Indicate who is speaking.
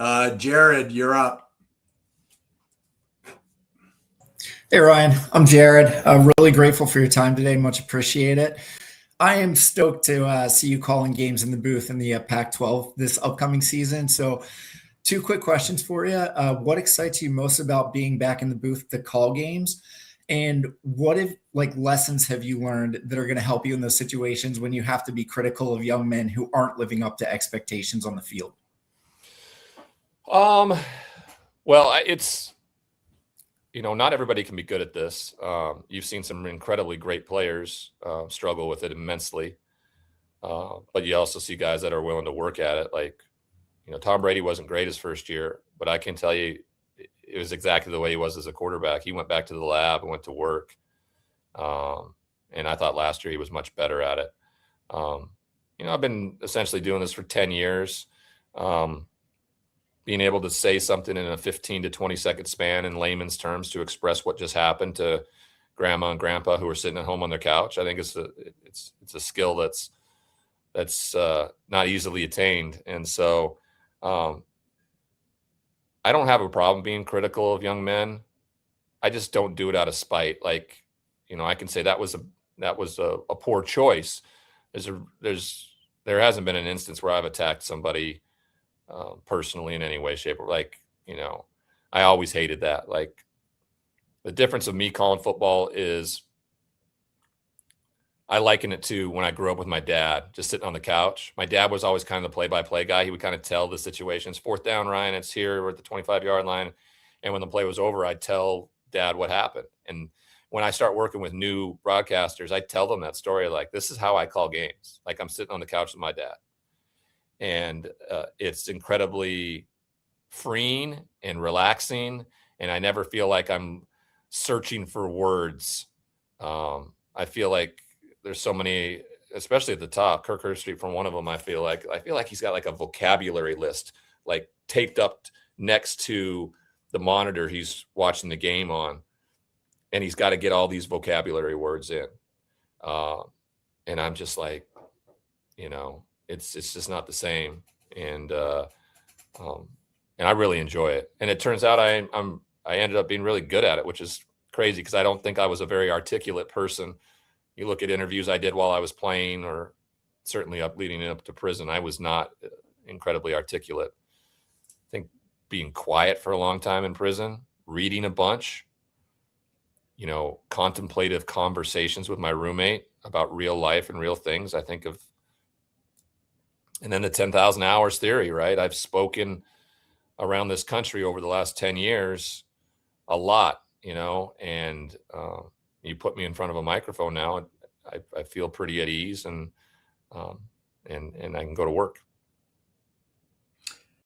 Speaker 1: Jared, you're up.
Speaker 2: Hey Ryan, I'm Jared. I'm really grateful for your time today. Much appreciate it. I am stoked to see you calling games in the booth in the Pac-12 this upcoming season. So, two quick questions for you. What excites you most about being back in the booth to call games? And what if lessons have you learned that are going to help you in those situations when you have to be critical of young men who aren't living up to expectations on the field?
Speaker 3: Um, well, it's not everybody can be good at this. You've seen some incredibly great players struggle with it immensely, but you also see guys that are willing to work at it. Like, Tom Brady wasn't great his first year, but I can tell you, it was exactly the way he was as a quarterback. He went back to the lab and went to work, and I thought last year he was much better at it. I've been essentially doing this for 10 years. Being able to say something in a 15 to 20-second span in layman's terms to express what just happened to grandma and grandpa who are sitting at home on their couch, I think it's a skill that's not easily attained. And so I don't have a problem being critical of young men. I just don't do it out of spite. Like, I can say that was a poor choice. There hasn't been an instance where I've attacked somebody personally in any way, shape, or I always hated that. Like, the difference of me calling football is I liken it to when I grew up with my dad, just sitting on the couch. My dad was always kind of the play-by-play guy. He would kind of tell the situations. Fourth down, Ryan, it's here. We're at the 25-yard line. And when the play was over, I'd tell Dad what happened. And when I start working with new broadcasters, I tell them that story. Like, this is how I call games. Like, I'm sitting on the couch with my dad. And it's incredibly freeing and relaxing. And I never feel like I'm searching for words. I feel like there's so many, especially at the top, Kirk Herbstreit from one of them. I feel like he's got like a vocabulary list, like taped up next to the monitor he's watching the game on, and he's got to get all these vocabulary words in. And I'm just like, it's just not the same. And I really enjoy it. And it turns out I ended up being really good at it, which is crazy because I don't think I was a very articulate person. You look at interviews I did while I was playing, or certainly leading up to prison, I was not incredibly articulate. I think being quiet for a long time in prison, reading a bunch, contemplative conversations with my roommate about real life and real things, I think of. And then the 10,000 hours theory, right? I've spoken around this country over the last 10 years a lot, and you put me in front of a microphone now, I feel pretty at ease, and I can go to work.